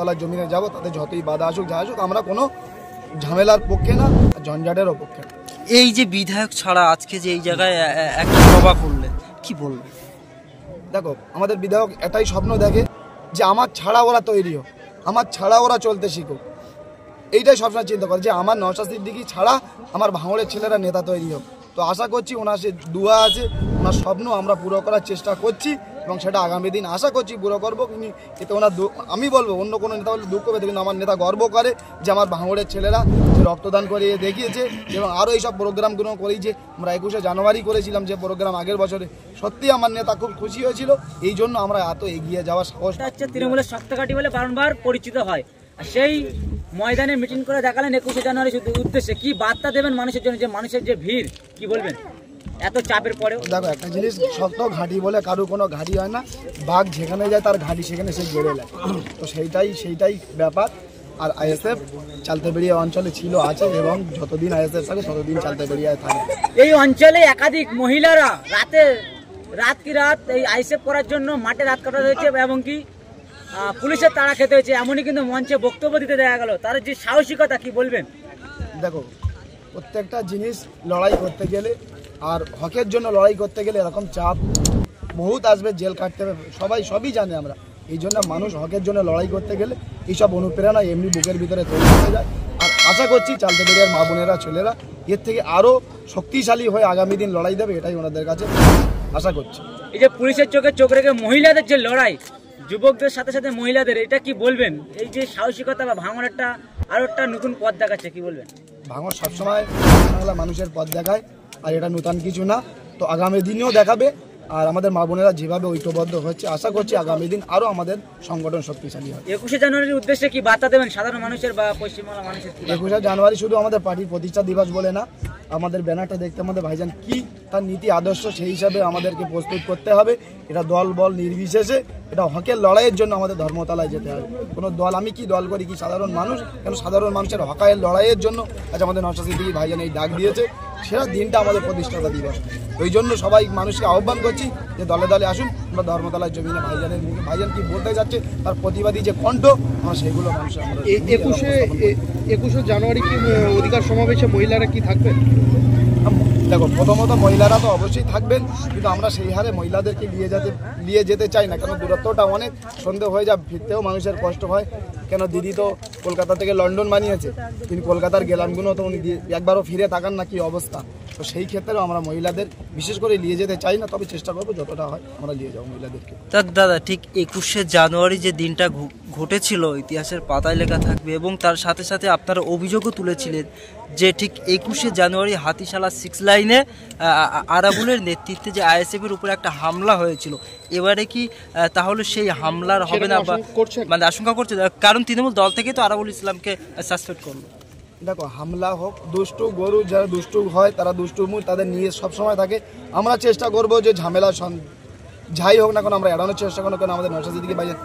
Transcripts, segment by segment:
ধর্মতলার জমিনে যাব, তাতে যতই বাধা আসুক যা আসুক, আমরা কোনো ঝামেলার পক্ষে না, ঝঞ্ঝাটেরও পক্ষে না। এই যে বিধায়ক ছাড়া আজকে যে এই জায়গায় একটা সভা করলেন, কি বলবেন? দেখো, আমাদের বিধায়ক এটাই স্বপ্ন দেখে যে আমার ছাড়া ওরা তৈরি হোক, আমার ছাড়া ওরা চলতে শিখুক। এইটাই সবসময় চিন্তা করে যে আমার নওশাদ সিদ্দিকী ছাড়া আমার ভাঙড়ের ছেলেরা নেতা তৈরি হোক। তো আশা করছি ওনার সে দুয়া আছে, ওনার স্বপ্ন আমরা পুরো করার চেষ্টা করছি এবং সেটা আগামী দিন আশা করছি পুরো করবো। কিন্তু এতে ওনার আমি বলবো অন্য কোনো নেতা বলে দুঃখ পেতে, কিন্তু আমার নেতা গর্ব করে যে আমার ভাঙড়ের ছেলেরা যে রক্তদান করে দেখিয়েছে এবং আরও এইসব প্রোগ্রামগুলো করেছে। আমরা 21শে জানুয়ারি করেছিলাম যে প্রোগ্রাম আগের বছরে, সত্যি আমার নেতা খুব খুশি হয়েছিল। এই জন্য আমরা এত এগিয়ে যাওয়ার সাহস। তৃণমূলের সপ্তাহকাঠি বলে বারবার পরিচিত হয়, সেই ময়দানে মিটিং করে দেখালেন 21শে জানুয়ারি উদ্দেশ্যে কি বার্তা দেবেন মানুষের জন্য, যে মানুষের যে ভিড়, কি বলবেন এত চাপের পরেও? দেখো, একটা জিনিস শক্ত ঘাঁটি বলে কারো কোনো ঘাঁটি হয় না, বাঘ যেখানে যায় তার ঘাঁটি সেখানে সে গেড়ে নেয়। তো সেইটাই ব্যাপার। আর আইএসএফ চালতেবেড়িয়া অঞ্চলে ছিল, আছে এবং যতদিন আইএসএফ থাকে ততদিন চালতেবেড়িয়ায় থাকে। এই অঞ্চলে একাধিক মহিলারা রাত এই আইএসএফ করার জন্য মাঠে রাত কাটাতে হয়েছে এবং কি পুলিশের তাড়া খেতে হয়েছে, এমনই কিন্তু মঞ্চে বক্তব্য দিতে দেখা গেল। তার যে সাহসিকতা, কি বলবেন? দেখো, প্রত্যেকটা জিনিস লড়াই করতে গেলে আর হকের জন্য লড়াই করতে গেলে এরকম চাপ বহুত আসবে, জেল কাটতে হবে, সবই জানে আমরা। এই জন্য মানুষ হকের জন্য লড়াই করতে গেলে এইসব অনুপ্রেরণা এমনি বুকের ভিতরে তৈরি হয়ে যায়। আর আশা করছি চালতেবেড়িয়ার মা বোনেরা ছেলেরা এর থেকে আরও শক্তিশালী হয়ে আগামী দিন লড়াই দেবে, এটাই ওনাদের কাছে আশা করছি। এই যে পুলিশের চোখে চোখ রেখে মহিলাদের যে লড়াই, যুবকদের সাথে সাথে মহিলাদের, এটা কি বলবেন? এই যে সাহসিকতা বা ভাঙড় আরো একটা নতুন পথ দেখাচ্ছে, কি বলবেন? ভাঙড় সবসময় বাংলা মানুষের পথ দেখায়, আর এটা নতুন কিছু না। তো আগামী দিনেও দেখাবে। আর আমাদের মা বোনেরা যেভাবে ঐক্যবদ্ধ হচ্ছে, আশা করছি আগামী দিন আরও আমাদের সংগঠন শক্তিশালী হয়। 21শে জানুয়ারির উদ্দেশ্যে কি বার্তা দেবেন সাধারণ মানুষের বা পশ্চিমবাংলা মানুষের? 21শে জানুয়ারি শুধু আমাদের পার্টির প্রতিষ্ঠা দিবস বলে না, আমাদের ব্যানারটা দেখতে আমাদের ভাইজান কি তার নীতি আদর্শ, সেই হিসাবে আমাদেরকে প্রস্তুত করতে হবে। এটা দল বল নির্বিশেষে, এটা হকের লড়াইয়ের জন্য আমাদের ধর্মতলায় যেতে হবে। কোনো দল, আমি কি দল করি কি সাধারণ মানুষ, কেন সাধারণ মানুষের হকের লড়াইয়ের জন্য আজ আমাদের নওশাদ সিদ্দিকী ভাইজান এই ডাক দিয়েছে, সেটা দিনটা আমাদের প্রতিষ্ঠাতা দিবস। ওই জন্য সবাই মানুষকে আহ্বান করছি যে দলে দলে আসুন, আমরা ধর্মতলার জমিনে ভাইজানের মুখে ভাইজান কি বলতে যাচ্ছে তার প্রতিবাদী যে কণ্ঠ, আমরা সেগুলো মানুষের। 21শে জানুয়ারি কি অধিকার সমাবেশে মহিলারা কি থাকবে? দেখো, প্রথমত মহিলারা তো অবশ্যই থাকবেন, কিন্তু আমরা সেই হারে মহিলাদেরকে নিয়ে যেতে চাই না, কেন দূরত্বটা অনেক, সন্দেহ হয়ে যায়, ফিরতেও মানুষের কষ্ট হয়। কেন দিদি তো কলকাতা থেকে লন্ডন বানিয়েছে, কিন্তু কলকাতার গেলামগুলো তো উনি একবারও ফিরে তাকান না কি অবস্থা। তো সেই ক্ষেত্রেও আমরা মহিলাদের বিশেষ করে নিয়ে যেতে চাই না, তবে চেষ্টা করবো যতটা হয় আমরা নিয়ে যাবো মহিলাদেরকে। দাদা, ঠিক 21শে জানুয়ারি যে দিনটা ঘটেছিল ইতিহাসের পাতায় লেখা থাকবে, এবং তার সাথে সাথে আপনারা অভিযোগও তুলেছিলেন যে ঠিক 21শে জানুয়ারি হাতিশালা 6 লাইনে আরাবুলের নেতৃত্বে যে আইএসএফের উপরে একটা হামলা হয়েছিল, এবারে কি তাহলে সেই হামলার হবে না, মানে আশঙ্কা করছে? কারণ তৃণমূল দল থেকে তো আরাবুল ইসলামকে সাসপেন্ড করলো। দেখো, হামলা হোক, দুষ্টু গরু যারা দুষ্টু হয় তারা দুষ্টু মুখ তাদের নিয়ে সবসময় থাকে। আমরা চেষ্টা করবো যে ঝামেলা যাই হোক না কেন আমরা এড়ানোর চেষ্টা করবো, কেন আমাদের নওশাদ সিদ্দিকী ভাইজান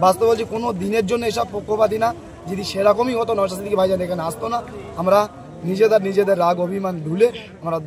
বাস্তব বলছি কোনো দিনের জন্য এসব পক্ষপাতী না। যদি সেরকমই হতো নওশাদ সিদ্দিকী ভাইজান এখানে আসতো না। আমরা নিজেদের রাগ অভিমান ভুলে আমরা